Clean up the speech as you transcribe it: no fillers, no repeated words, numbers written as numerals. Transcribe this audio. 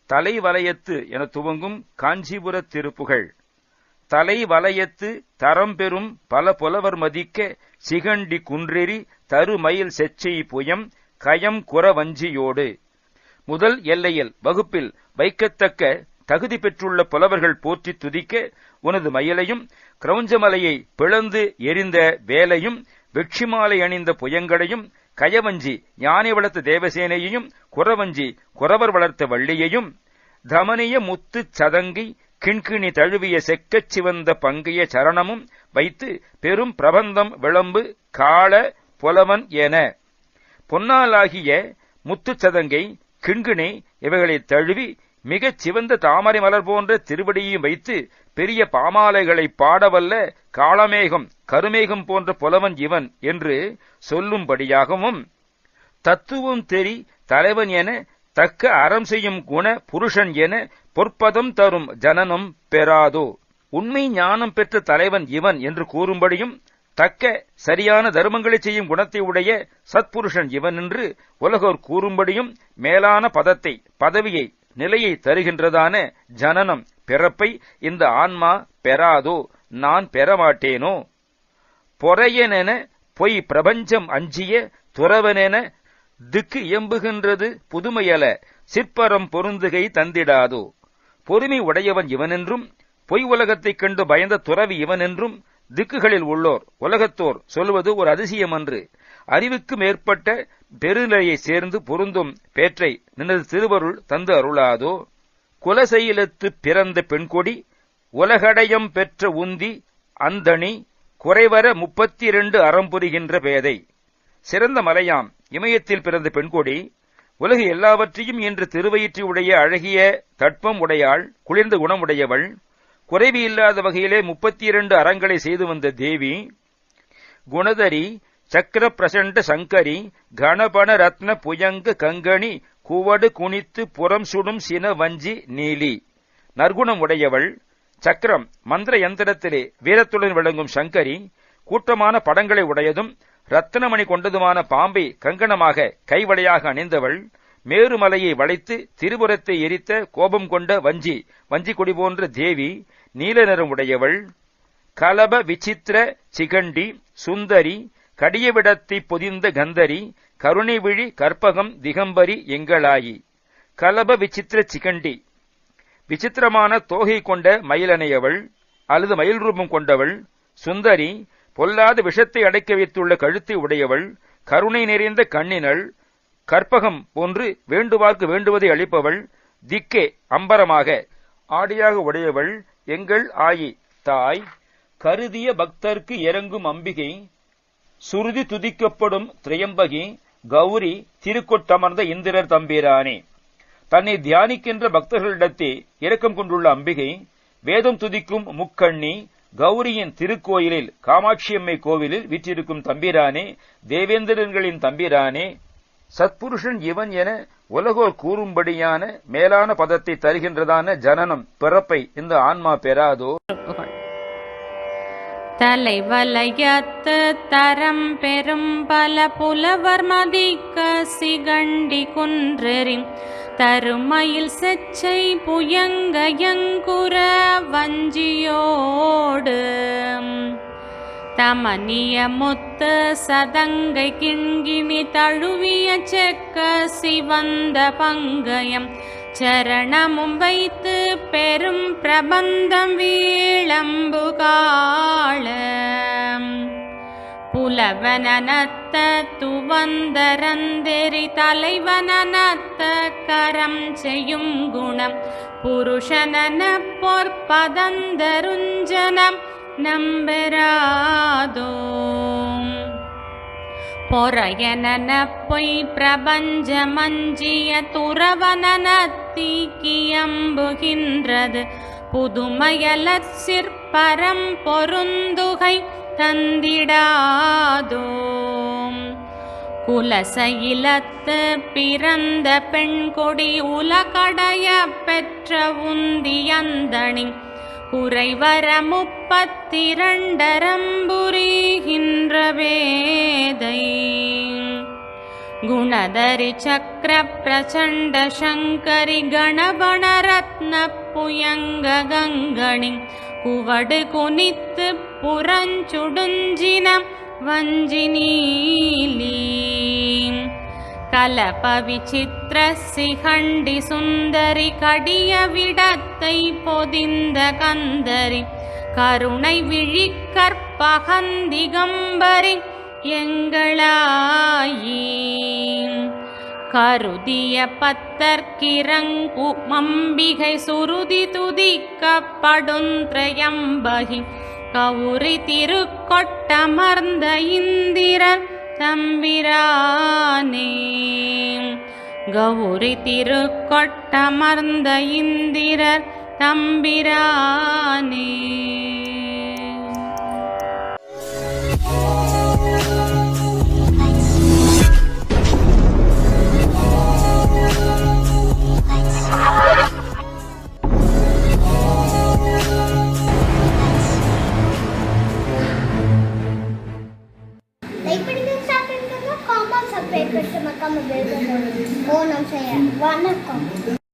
தலைவலயத்து என துவங்கும் காஞ்சிபுர திருப்புகழ். தலைவலயத்து தரம்பெறும் பல புலவர் மதிக்க சிகண்டி குன்றெறி தருமயில் செச்சை புயம் கயம் குறவஞ்சியோடு. முதல் எல்லையில் வகுப்பில் வைக்கத்தக்க தகுதி பெற்றுள்ள புலவர்கள் போற்றி துதிக்க உனது மயிலையும் கிரௌஞ்சமலையை பிளந்து எரிந்த வேலையும் வெற்றிமாலை அணிந்த புயங்களையும் கயவஞ்சி யானை வளர்த்த தேவசேனையையும் குறவஞ்சி குறவர் வளர்த்த வள்ளியையும் தமனிய முத்து சதங்கி கிண்கிணி தழுவிய செக்கச் சிவந்த பங்கைய சரணமும் வைத்து பெரும் பிரபந்தம் விளம்பு காள புலவன் என பொன்னாலாகிய முத்து சதங்கை கிண்கிணி இவைகளை தழுவி மிகச் சிவந்த தாமரை மலர் போன்ற திருவடியையும் வைத்து பெரிய பாமாலைகளை பாடவல்ல காளமேகம் கருமேகம் போன்ற புலவன் இவன் என்று சொல்லும்படியாகவும் தத்துவம் தெரி தலைவன் என தக்க அறம் செய்யும் குண புருஷன் என பொற்பதம் தரும் ஜனனம் பெறாதோ. உண்மை ஞானம் பெற்ற தலைவன் இவன் என்று கூறும்படியும் தக்க சரியான தர்மங்களை செய்யும் குணத்தை உடைய சத்புருஷன் இவன் என்று உலகோர் கூறும்படியும் மேலான பதத்தை பதவியை நிலையை தருகின்றதான ஜனனம் பிறப்பை இந்த ஆன்மா பெறாதோ, நான் பெறமாட்டேனோ. பொறையனென பொய் பிரபஞ்சம் அஞ்சிய துறவனென திக்கு இயம்புகின்றது புதுமையல சிற்பரம் பொருந்துகை தந்திடாதோ. பொறுமை உடையவன் இவனென்றும் பொய் உலகத்தைக் கண்டு பயந்த துறவி இவனென்றும் திக்குகளில் உள்ளோர் உலகத்தோர் சொல்வது ஒரு அதிசயமன்று. அறிவுக்கு மேற்பட்ட பெருநிலையை சேர்ந்து பொருந்தும் பேற்றை நினது திருவருள் தந்து அருளாதோ. குலசையிலத்து பிறந்த பெண்கொடி உலகடயம் பெற்ற உந்தி அந்தணி குறைவர 32 அறம் புரிகின்ற பேதை. சிறந்த மலையாம் இமயத்தில் பிறந்த பெண்கொடி உலகு எல்லாவற்றையும் இன்று திருவயிற்றி உடைய அழகிய தட்பம் உடையாள், குளிர்ந்த குணமுடையவள், குறைவு இல்லாத வகையிலே 32 அறங்களை செய்து வந்த தேவி. குணதரி சக்கர பிரசண்ட சங்கரி கணபன ரத்ன புயங்க கங்கணி குவடு குனித்து புறம் சுடும் சின வஞ்சி நீலி. நற்குணம் உடையவள், சக்கரம் மந்திர யந்திரத்திலே வீரத்துடன் விளங்கும் சங்கரி, கூட்டமான படங்களை உடையதும் ரத்தனமணி கொண்டதுமான பாம்பை கங்கணமாக கைவளையாக அணிந்தவள், மேருமலையை வளைத்து திரிபுரத்தை எரித்த கோபம் கொண்ட வஞ்சி கொடி போன்ற தேவி, நீல நிறம் உடையவள். கலப விசித்திர சிகண்டி சுந்தரி கடியவிடத்தை பொதிந்த கந்தரி கருணை விழி கற்பகம் திகம்பரி எங்களாயி. கலப விசித்திர சிகண்டி விசித்திரமான தோகை கொண்ட மயிலனையவள் அல்லது மயில் ரூபம் கொண்டவள். சுந்தரி பொல்லாத விஷத்தை அடைக்க வைத்துள்ள கழுத்தை உடையவள். கருணை நிறைந்த கண்ணினள். கற்பகம் போன்று வேண்டுவார்க்கு வேண்டுவதை அளிப்பவள். திக்கே அம்பரமாக ஆடியாக உடையவள் எங்கள் ஆயி தாய். கருதிய பக்தர்க்கு இறங்கும் அம்பிகை, சுருதி துதிக்கப்படும் திரையம்பகி, கௌரி திருக்கொட்டமர்ந்த இந்திரர் தம்பிரானே. தன்னை தியானிக்கின்ற பக்தர்களிடத்தே இரக்கம் கொண்டுள்ள அம்பிகை, வேதம் துதிக்கும் முக்கண்ணி, கௌரியின் திருக்கோயிலில் காமாட்சியம்மை கோவிலில் விற்றிருக்கும் தம்பிரானே, தேவேந்திரன்களின் தம்பிரானே. சத்புருஷன் இவன் என உலகோர் கூறும்படியான மேலான பதத்தை தருகின்றதான ஜனனம் பிறப்பை இந்த ஆன்மா பெறாதோ. தலைவலயத்து தரம் பெரும் பல புலவர் மதிக்க சிகண்டி குன்றெறி தருமயில் செச்சை புயங்கயங்குற வஞ்சியோடு. தமனிய முத்து சதங்கை கிண்கிணி தழுவிய செக்க சிவந்த பங்கயம் சரணமும் வைத்து பெரும் பிரபந்தம் வீழம்பு காள. புலவனத்த துவந்தரந்தெறி தலைவனத்த கரம் செய்யும் குணம் புருஷனன பொற்பதந்தருஞ்சனம் நம்பெறாதோ. பொறையனன பொய் பிரபஞ்சமஞ்சிய துறவனத்தியம்புகின்றது புதுமையலற் சிற்பரம் பொருந்துகை தந்திடாதோ. குலசையிலத்து பிறந்த பெண்கொடி உலகடைய பெற்ற உந்தியந்தணி குறைவர 32 வேதை குணதரி சக்கர பிரச்சண்ட சங்கரி கணபண ரத்ன புயங்க கங்கணி குவடு குனித்து புறஞ்சுடுஞ்சின வஞ்சினீலி கலப விசித்திர சிகண்டி சுந்தரி கடிய விடத்தை பொதிந்த கந்தரி கருணை விழி கற்பகந்திகம்பரி எங்களாயி கருதிய பத்தர்கிரங்கு மம்பிகை சுருதி துதிக்கப்படுந்திரயம்பகி Gowri திருக்கொட்டமர்ந்த Indiran தம்பிரானே Gowri திருக்கொட்டமர்ந்த இந்திரர் தம்பிரானே. Like, comment, subscribe, press the bell. Wonderful.